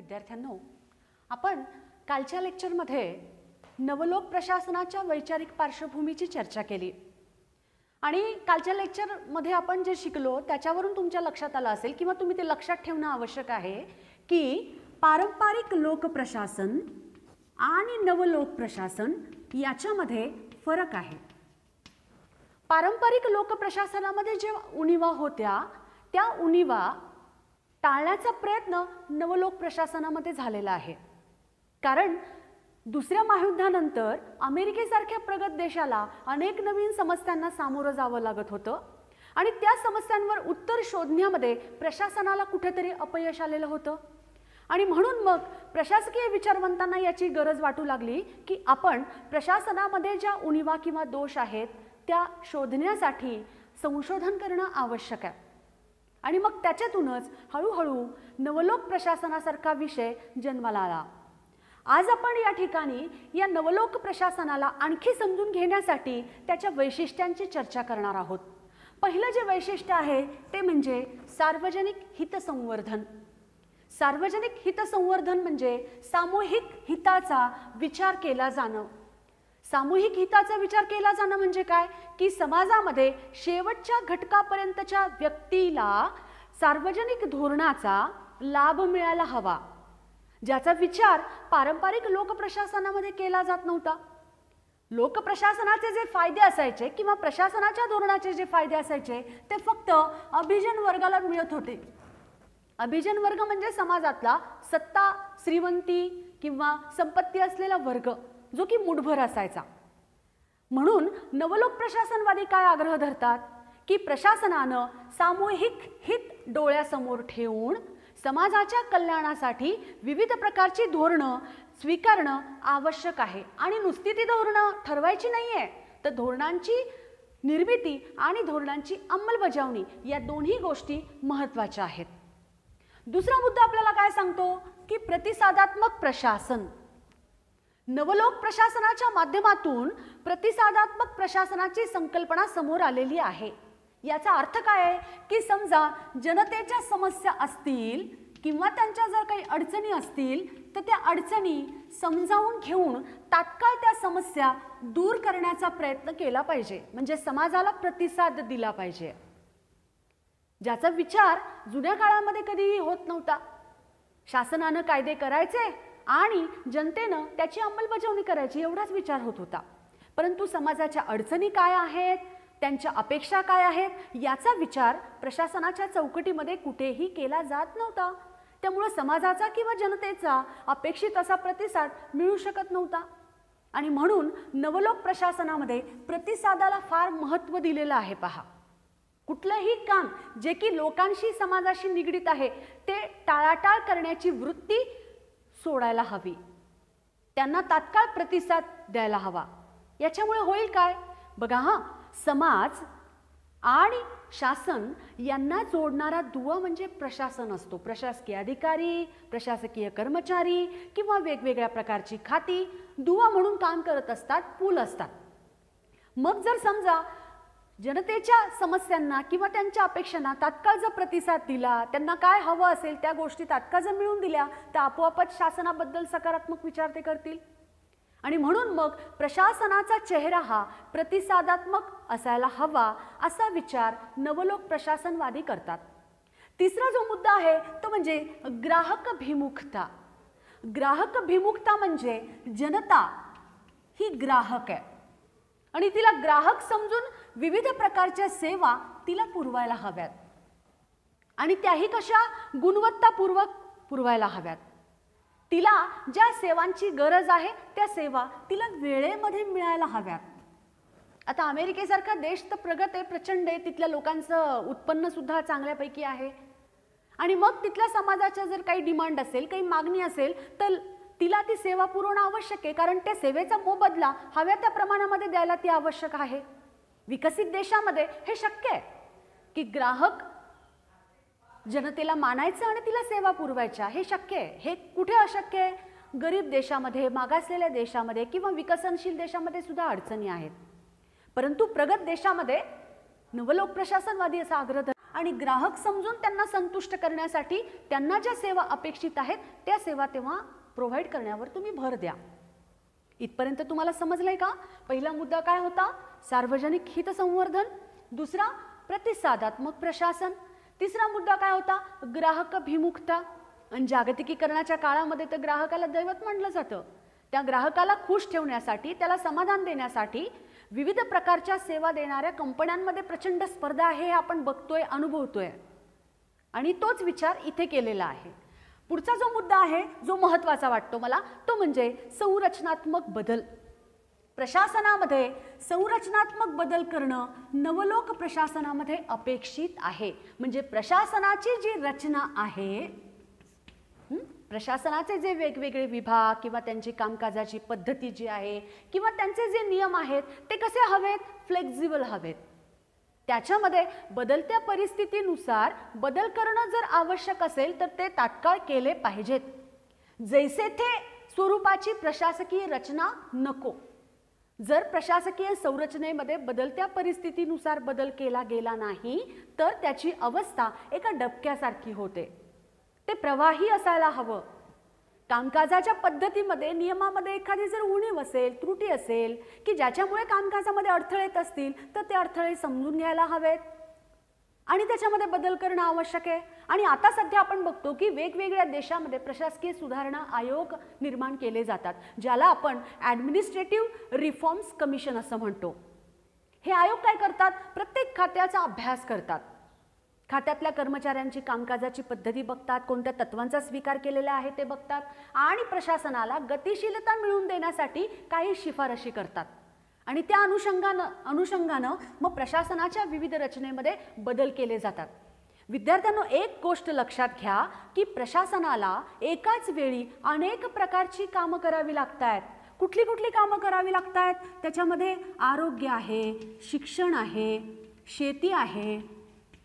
विद्यार्थ्यांनो, आपण कालच्या लेक्चरमध्ये नवलोक प्रशासनाच्या वैचारिक पार्श्वभूमीची चर्चा केली आणि कालच्या लेक्चरमध्ये आपण जे शिकलो त्याच्यावरून तुमच्या लक्षात आलं असेल किंवा तुम्ही ते लक्षात ठेवणं आवश्यक आहे की पारंपरिक लोकप्रशासन आणि नवलोक प्रशासन याच्यामध्ये फरक आहे। पारंपरिक लोकप्रशासनामध्ये जे उणिवा होत्या त्या उणिवा टाळण्याचा प्रयत्न नवलोक प्रशासनामध्ये झालेला आहे। कारण दुसऱ्या महायुद्धानंतर अमेरिकेसारख्या प्रगत देशाला अनेक नवीन समस्यांना सामोरं जावं लागत होतं आणि त्या समस्यांवर उत्तर शोधण्यामध्ये प्रशासनाला कुठेतरी अपयश आलेलं होतं आणि म्हणून मग प्रशासकीय विचारवंतांना याची गरज वाटू लागली की आपण प्रशासनामध्ये ज्या उणिवा किंवा दोष आहेत त्या शोधण्यासाठी संशोधन करणं आवश्यक आहे आणि मग त्याच्यातूनच हळूहळू नवलोक प्रशासनासारखा विषय जन्माला आला। आज आपण या ठिकाणी या नवलोक प्रशासनाला आणखी समजून घेण्यासाठी त्याच्या वैशिष्ट्यांची चर्चा करणार आहोत। पहिलं जे वैशिष्ट्य आहे ते म्हणजे सार्वजनिक हितसंवर्धन। सार्वजनिक हितसंवर्धन म्हणजे सामूहिक हिताचा विचार केला जाणं। सामूहिक हिताचा विचार केला जाणं म्हणजे काय की समाजामध्ये शेवटच्या घटकापर्यंतच्या व्यक्तीला सार्वजनिक धोरणाचा लाभ मिळायला हवा, ज्याचा विचार पारंपरिक लोकप्रशासनामध्ये केला जात नव्हता। लोकप्रशासनाचे जे फायदे असायचे किंवा प्रशासनाच्या धोरणाचे जे फायदे असायचे ते फक्त अभिजन वर्गाला मिळत होते। अभिजन वर्ग म्हणजे समाजातला सत्ता, श्रीमंती किंवा संपत्ती असलेला वर्ग जो की मुठभर असायचा। म्हणून नवलोक प्रशासनवादी काय आग्रह धरतात की प्रशासनानं सामूहिक हित डोळ्यासमोर ठेवून समाजाच्या कल्याणासाठी विविध प्रकारची धोरणं स्वीकारणं आवश्यक आहे आणि नुसती ती धोरणं ठरवायची नाहीये, तर धोरणांची निर्मिती आणि धोरणांची अंमलबजावणी या दोन्ही गोष्टी महत्त्वाच्या आहेत। दुसरा मुद्दा आपल्याला काय सांगतो की प्रतिसादात्मक प्रशासन। नवलोक प्रशासनाच्या माध्यमातून प्रतिसादात्मक प्रशासनाची संकल्पना समोर आलेली आहे। याचा अर्थ काय आहे की समजा जनतेच्या समस्या असतील किंवा त्यांच्या जर काही अडचणी असतील तर त्या अडचणी समजावून घेऊन तात्काळ त्या समस्या दूर करण्याचा प्रयत्न केला पाहिजे, म्हणजे समाजाला प्रतिसाद दिला पाहिजे, ज्याचा विचार जुन्या काळामध्ये कधीही होत नव्हता। शासनानं कायदे करायचे आणि जनतेनं त्याची अंमलबजावणी करायची एवढाच विचार होत होता, परंतु समाजाच्या अडचणी काय आहेत, त्यांच्या अपेक्षा काय आहेत याचा विचार प्रशासनाच्या चौकटीमध्ये कुठेही केला जात नव्हता। त्यामुळे समाजाचा किंवा जनतेचा अपेक्षित असा प्रतिसाद मिळू शकत नव्हता आणि म्हणून नवलोक प्रशासनामध्ये प्रतिसादाला फार महत्त्व दिलेलं आहे। पहा, कुठलंही काम जे की लोकांशी समाजाशी निगडित आहे ते टाळाटाळ करण्याची वृत्ती सोडायला हवी, त्यांना तात्काळ प्रतिसाद द्यायला हवा। याच्यामुळे होईल काय बघा, समाज आणि शासन यांना जोडणारा दुवा म्हणजे प्रशासन असतो। प्रशासकीय अधिकारी, प्रशासकीय कर्मचारी किंवा वेगवेगळ्या प्रकारची खाती दुवा म्हणून काम करत असतात, पूल असतात। मग जर समजा जनतेच्या समस्यांना किंवा त्यांच्या अपेक्षांना तात्काळ जर प्रतिसाद दिला, त्यांना काय हवं असेल त्या गोष्टी तात्काळ जर मिळवून दिल्या तर आपोआपच शासनाबद्दल सकारात्मक विचार ते करतील आणि म्हणून मग प्रशासनाचा चेहरा हा प्रतिसादात्मक असायला हवा असा विचार नवलोक प्रशासनवादी करतात। तिसरा जो मुद्दा आहे तो म्हणजे ग्राहकभिमुखता। ग्राहकभिमुखता म्हणजे जनता ही ग्राहक आहे आणि तिला ग्राहक समजून विविध प्रकारच्या सेवा तिला पुरवायला हव्यात आणि त्याही कशा गुणवत्तापूर्वक पुरवायला हव्यात। तिला ज्या सेवांची गरज आहे त्या सेवा तिला वेळेमध्ये मिळायला हव्यात। आता अमेरिकेसारखा देश तर प्रगत आहे, प्रचंड आहे, तिथल्या लोकांचं उत्पन्न सुद्धा चांगल्यापैकी आहे आणि मग तिथल्या समाजाच्या जर काही डिमांड असेल, काही मागणी असेल तर तिला ती सेवा पुरवणं आवश्यक आहे, कारण त्या सेवेचा मोबदला हव्या त्या प्रमाणामध्ये द्यायला ती आवश्यक आहे। विकसित देशामध्ये हे शक्य आहे की ग्राहक जनतेला मानायचं आणि तिला सेवा पुरवायच्या, हे शक्य आहे। हे कुठे अशक्य आहे? गरीब देशामध्ये, मागासलेल्या देशामध्ये किंवा विकसनशील देशामध्ये सुद्धा अडचणी आहेत, परंतु प्रगत देशामध्ये नवलोक प्रशासनवादी असा आग्रह आणि ग्राहक समजून त्यांना संतुष्ट करण्यासाठी त्यांना ज्या सेवा अपेक्षित आहेत त्या सेवा तेव्हा प्रोव्हाइड करण्यावर तुम्ही भर द्या. इथपर्यंत तुम्हाला समजलंय का? पहिला मुद्दा काय होता? सार्वजनिक हितसंवर्धन. दुसरा प्रतिसादात्मक प्रशासन. तिसरा मुद्दा काय होता? ग्राहकाभिमुखता. आणि जागतिकीकरणाच्या काळामध्ये तर ग्राहकाला दैवत मानलं जातं. त्या ग्राहकाला खुश ठेवण्यासाठी, त्याला समाधान देण्यासाठी विविध प्रकारच्या सेवा देणाऱ्या कंपन्यांमध्ये प्रचंड स्पर्धा आहे, हे आपण बघतोय, अनुभवतोय. आणि तोच विचार इथे केलेला आहे. पुढचा जो मुद्दा आहे, जो महत्त्वाचा वाटतो मला, तो म्हणजे संरचनात्मक बदल. प्रशासनामध्ये संरचनात्मक बदल करणं नवलोक प्रशासनामध्ये अपेक्षित आहे. म्हणजे प्रशासनाची जी रचना आहे, प्रशासनाचे जे वेगवेगळे विभाग किंवा त्यांची कामकाजाची पद्धती जी आहे किंवा त्यांचे जे नियम आहेत ते कसे हवेत? फ्लेक्झिबल हवेत. त्याच्यामध्ये बदलत्या परिस्थितीनुसार बदल करणं जर आवश्यक असेल तर ते तात्काळ केले पाहिजेत. जैसे थे स्वरूपाची प्रशासकीय रचना नको. जर प्रशासकीय संरचनेमध्ये बदलत्या परिस्थितीनुसार बदल केला गेला नाही तर त्याची अवस्था एका डबक्यासारखी होते. ते प्रवाही असायला हवं. कामकाजाच्या पद्धतीमध्ये, नियमामध्ये एखादी जर उणीव असेल, त्रुटी असेल की ज्याच्यामुळे कामकाजामध्ये अडथळे येत असतील तर ते अडथळे समजून घ्यायला हवेत आणि त्याच्यामध्ये बदल करणं आवश्यक आहे. आणि आता सध्या आपण बघतो की वेगवेगळ्या देशामध्ये प्रशासकीय सुधारणा आयोग निर्माण केले जातात, ज्याला आपण ॲडमिनिस्ट्रेटिव्ह रिफॉर्म्स कमिशन असं म्हणतो. हे आयोग काय करतात? प्रत्येक खात्याचा अभ्यास करतात. खात्यातल्या कर्मचाऱ्यांची कामकाजाची पद्धती बघतात, कोणत्या तत्वांचा स्वीकार केलेला आहे ते बघतात आणि प्रशासनाला गतिशीलता मिळवून देण्यासाठी काही शिफारशी करतात. आणि त्या अनुषंगानं मग प्रशासनाच्या विविध रचनेमध्ये बदल केले जातात. विद्यार्थ्यांनो, एक गोष्ट लक्षात घ्या की प्रशासनाला एकाच वेळी अनेक प्रकारची कामं करावी लागतात. कुठली कुठली कामं करावी लागतात? त्याच्यामध्ये आरोग्य आहे, शिक्षण आहे, शेती आहे,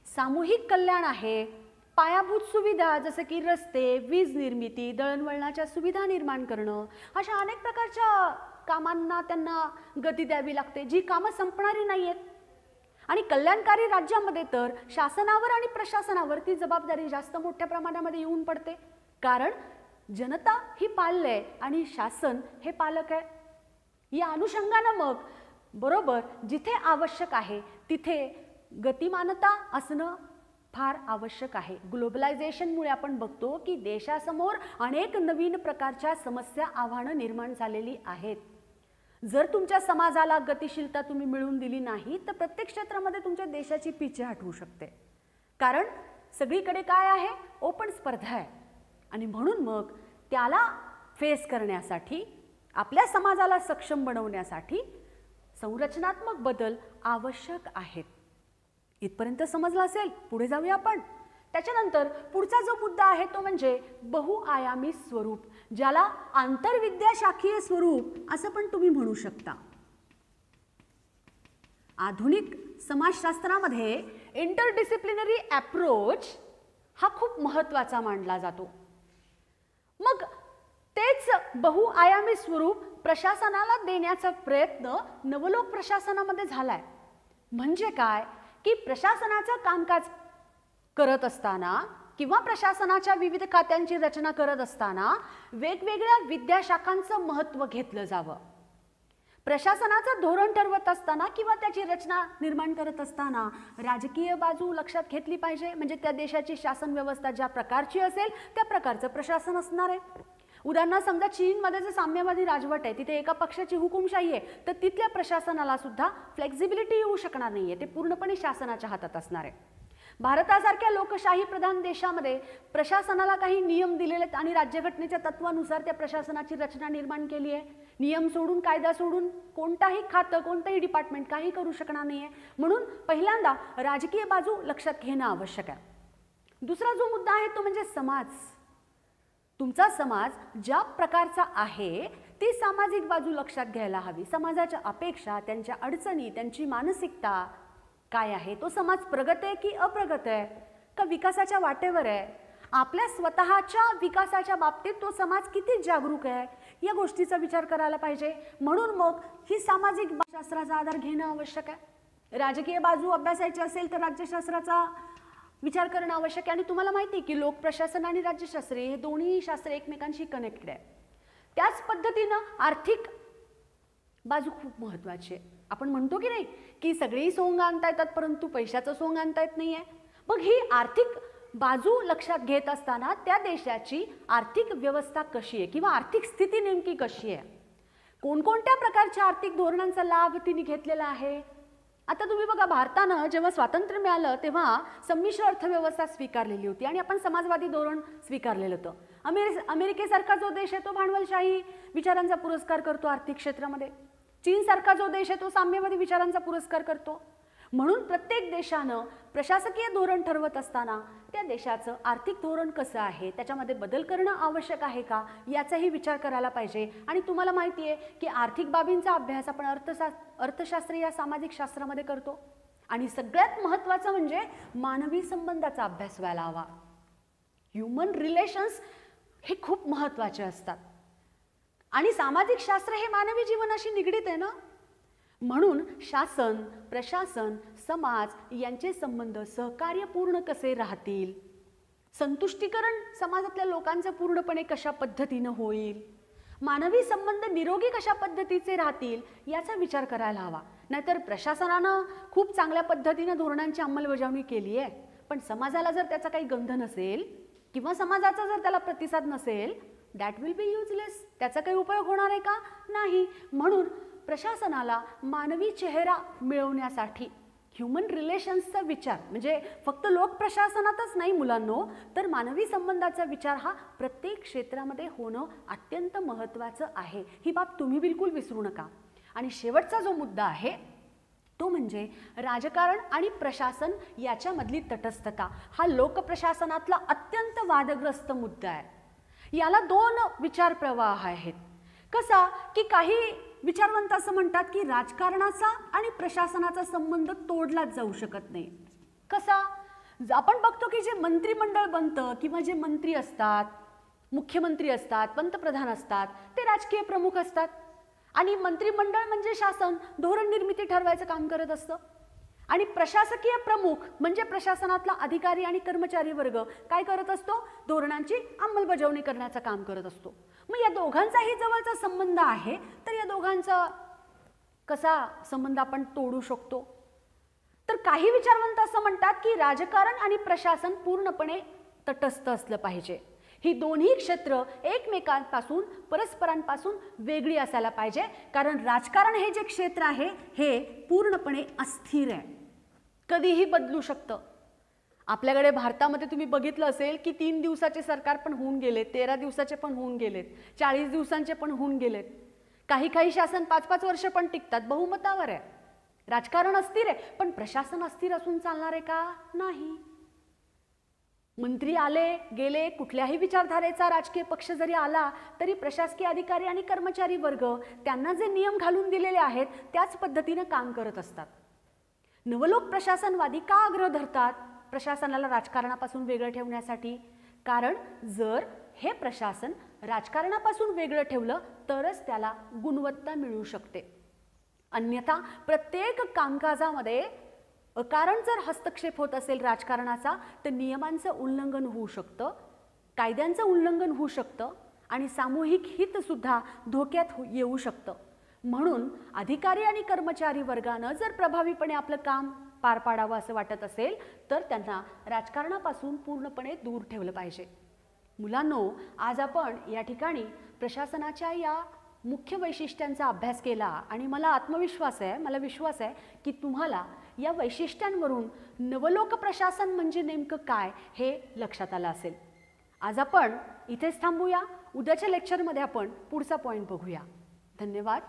सामूहिक कल्याण आहे, पायाभूत सुविधा जसं की रस्ते, वीज निर्मिती, दळणवळणाच्या सुविधा निर्माण करणं, अशा अनेक प्रकारच्या कामांना त्यांना गती द्यावी लागते, जी कामं संपणारी नाही आहेत. आणि कल्याणकारी राज्यामध्ये तर शासनावर आणि प्रशासनावर ती जबाबदारी जास्त मोठ्या प्रमाणामध्ये येऊन पडते, कारण जनता ही पाल्य आहे आणि शासन हे पालक आहे. या अनुषंगानं मग बरोबर जिथे आवश्यक आहे तिथे गतिमानता असणं फार आवश्यक आहे. ग्लोबलायझेशनमुळे आपण बघतो की देशासमोर अनेक नवीन प्रकारच्या समस्या, आव्हानं निर्माण झालेली आहेत. जर तुमच्या समाजाला गतिशीलता तुम्ही मिळवून दिली नाही तर प्रत्येक क्षेत्रामध्ये तुमच्या देशाची पिछेहाट होऊ शकते. कारण सगळीकडे काय आहे? ओपन स्पर्धा आहे. आणि म्हणून मग त्याला फेस करण्यासाठी, आपल्या समाजाला सक्षम बनवण्यासाठी संरचनात्मक बदल आवश्यक आहेत. इथपर्यंत समजलं असेल. पुढे जाऊया आपण. त्याच्यानंतर पुढचा जो मुद्दा आहे तो म्हणजे बहुआयामी स्वरूप, ज्याला आंतरविद्याशाखीय स्वरूप असं पण तुम्ही म्हणू शकता. आधुनिक समाजशास्त्रामध्ये इंटरडिसिप्लिनरी अप्रोच हा खूप महत्त्वाचा मानला जातो. मग तेच बहुआयामी स्वरूप प्रशासनाला देण्याचा प्रयत्न नवलोक प्रशासनामध्ये झालाय. म्हणजे काय की प्रशासनाचं कामकाज करत असताना किंवा प्रशासनाच्या विविध खात्यांची रचना करत असताना वेगवेगळ्या विद्याशाखांचं महत्त्व घेतलं जावं. प्रशासनाचं धोरण ठरवत असताना किंवा त्याची रचना निर्माण करत असताना राजकीय बाजू लक्षात घेतली पाहिजे. म्हणजे त्या देशाची शासन व्यवस्था ज्या प्रकारची असेल त्या प्रकारचं प्रशासन असणार आहे. उदाहरणार्थ समजा चीनमध्ये जे साम्यवादी राजवट आहे, तिथे एका पक्षाची हुकुमशाही आहे, तर तिथल्या प्रशासनाला सुद्धा फ्लेक्झिबिलिटी येऊ शकणार नाहीये. ते पूर्णपणे शासनाच्या हातात असणार आहे. भारतासारख्या लोकशाही प्रधान देशामध्ये प्रशासनाला काही नियम दिलेले आहेत आणि राज्यघटनेच्या तत्वानुसार त्या प्रशासनाची रचना निर्माण केली आहे. नियम सोडून, कायदा सोडून कोणताही खातं, कोणतंही डिपार्टमेंट काही करू शकणार नाहीये. म्हणून पहिल्यांदा राजकीय बाजू लक्षात घेणं आवश्यक आहे. दुसरा जो मुद्दा आहे तो म्हणजे समाज. तुमचा समाज ज्या प्रकारचा आहे ती सामाजिक बाजू लक्षात घ्यायला हवी. समाजाच्या अपेक्षा, त्यांच्या अडचणी, त्यांची मानसिकता काय आहे? तो समाज प्रगत आहे की अप्रगत आहे, का विकासाच्या वाटेवर आहे? आपल्या स्वतःच्या विकासाच्या बाबतीत तो समाज किती जागरूक आहे या गोष्टीचा विचार करायला पाहिजे. म्हणून मग ही सामाजिक शास्त्राचा आधार घेणं आवश्यक आहे. राजकीय बाजू अभ्यासायची असेल तर राज्यशास्त्राचा विचार करणं आवश्यक आहे. आणि तुम्हाला माहिती आहे की लोकप्रशासन आणि राज्यशास्त्र हे दोन्ही शास्त्र एकमेकांशी कनेक्टेड आहे. त्याच पद्धतीनं आर्थिक बाजू खूप महत्त्वाची आहे. आपण म्हणतो की नाही की सगळेही सोंग आणता येतात परंतु पैशाचं सोंग आणता येत नाही आहे. मग ही आर्थिक बाजू लक्षात घेत असताना त्या देशाची आर्थिक व्यवस्था कशी आहे किंवा आर्थिक स्थिती नेमकी कशी आहे, कोणकोणत्या प्रकारच्या आर्थिक धोरणांचा लाभ तिने घेतलेला आहे. आता तुम्ही बघा, भारतानं जेव्हा स्वातंत्र्य मिळालं तेव्हा संमिश्र अर्थव्यवस्था स्वीकारलेली होती आणि आपण समाजवादी धोरण स्वीकारलेलं होतं. अमेरिकेसारखा जो देश आहे तो भांडवलशाही विचारांचा पुरस्कार करतो आर्थिक क्षेत्रामध्ये. चीनसारखा जो देश आहे तो साम्यवादी विचारांचा पुरस्कार करतो. म्हणून प्रत्येक देशानं प्रशासकीय धोरण ठरवत असताना त्या देशाचं आर्थिक धोरण कसं आहे, त्याच्यामध्ये बदल करणं आवश्यक आहे का, याचाही विचार करायला पाहिजे. आणि तुम्हाला माहिती आहे की आर्थिक बाबींचा अभ्यास आपण अर्थशास्त्र या सामाजिक शास्त्रामध्ये करतो. आणि सगळ्यात महत्त्वाचं म्हणजे मानवी संबंधाचा अभ्यास व्हायला हवा. ह्युमन रिलेशन्स हे खूप महत्त्वाचे असतात आणि सामाजिक शास्त्र हे मानवी जीवनाशी निगडीत आहे ना. म्हणून शासन, प्रशासन, समाज यांचे संबंध सहकार्यपूर्ण कसे राहतील, संतुष्टीकरण समाजातल्या लोकांचं पूर्णपणे कशा पद्धतीनं होईल, मानवी संबंध निरोगी कशा पद्धतीचे राहतील याचा विचार करायला हवा. नाहीतर प्रशासनानं खूप चांगल्या पद्धतीनं धोरणांची अंमलबजावणी केली आहे पण समाजाला जर त्याचा काही गंध नसेल किंवा समाजाचा जर त्याला प्रतिसाद नसेल, दॅट विल बी युजलेस. त्याचा काही उपयोग होणार आहे का? नाही. म्हणून प्रशासनाला मानवी चेहरा मिळवण्यासाठी ह्युमन रिलेशन्सचा विचार म्हणजे फक्त लोक प्रशासनातच नाही मुलांनो, तर मानवी संबंधाचा विचार हा प्रत्येक क्षेत्रामध्ये होणं अत्यंत महत्त्वाचं आहे. ही बाब तुम्ही बिलकुल विसरू नका. आणि शेवटचा जो मुद्दा आहे तो म्हणजे राजकारण आणि प्रशासन याच्यामधली तटस्थता. हा लोकप्रशासनातला अत्यंत वादग्रस्त मुद्दा आहे. याला दोन विचार प्रवाह आहेत. कसा की काही विचारवंत असं म्हणतात की राजकारणाचा आणि प्रशासनाचा संबंध तोडलाच जाऊ शकत नाही. कसा? आपण बघतो की जे मंत्रिमंडळ बनतं किंवा जे मंत्री असतात, मुख्यमंत्री असतात, पंतप्रधान असतात, ते राजकीय प्रमुख असतात. आणि मंत्रिमंडळ म्हणजे शासन धोरण निर्मिती ठरवायचं काम करत असतं. आणि प्रशासकीय प्रमुख म्हणजे प्रशासनातला अधिकारी आणि कर्मचारी वर्ग काय करत असतो? धोरणांची अंमलबजावणी करण्याचं काम करत असतो. मग या दोघांचाही जवळचा संबंध आहे, तर या दोघांचा कसा संबंध आपण तोडू शकतो? तर काही विचारवंत असं म्हणतात की राजकारण आणि प्रशासन पूर्णपणे तटस्थ असलं पाहिजे. ही दोन्ही क्षेत्र एकमेकांपासून परस्परांपासून वेगळी असायला पाहिजे, कारण राजकारण हे जे क्षेत्र आहे हे पूर्णपणे अस्थिर आहे, कधीही बदलू शकतं. आपल्याकडे भारतामध्ये तुम्ही बघितलं असेल की 3 दिवसाचे सरकार पण होऊन गेलेत, 13 दिवसाचे पण होऊन गेलेत, 40 दिवसांचे पण होऊन गेलेत. काही शासन 5-5 वर्ष पण टिकतात, बहुमतावर आहे. राजकारण अस्थिर आहे पण प्रशासन अस्थिर असून चालणार आहे का? नाही. मंत्री आले गेले, कुठल्याही विचारधारेचा राजकीय पक्ष जरी आला तरी प्रशासकीय अधिकारी आणि कर्मचारी वर्ग त्यांना जे नियम घालून दिलेले आहेत त्याच पद्धतीनं काम करत असतात. नवलोक प्रशासनवादी का आग्रह धरतात प्रशासनाला राजकारणापासून वेगळं ठेवण्यासाठी? कारण जर हे प्रशासन राजकारणापासून वेगळं ठेवलं तरच त्याला गुणवत्ता मिळू शकते. अन्यथा प्रत्येक कामकाजामध्ये कारण जर हस्तक्षेप होत असेल राजकारणाचा तर नियमांचं उल्लंघन होऊ शकतं, कायद्यांचं उल्लंघन होऊ शकतं आणि सामूहिक हित सुद्धा धोक्यात येऊ शकतं. म्हणून अधिकारी आणि कर्मचारी वर्गानं जर प्रभावीपणे आपलं काम पार पाडावं असं वाटत असेल तर त्यांना राजकारणापासून पूर्णपणे दूर ठेवलं पाहिजे. मुलांनो, आज आपण या ठिकाणी प्रशासनाच्या या मुख्य वैशिष्ट्यांचा अभ्यास केला आणि मला विश्वास आहे की तुम्हाला या वैशिष्ट्यांवरून नवलोक प्रशासन म्हणजे नेमकं काय हे लक्षात आलं असेल. आज आपण इथेच थांबूया. उद्याच्या लेक्चरमध्ये आपण पुढचा पॉइंट बघूया. धन्यवाद.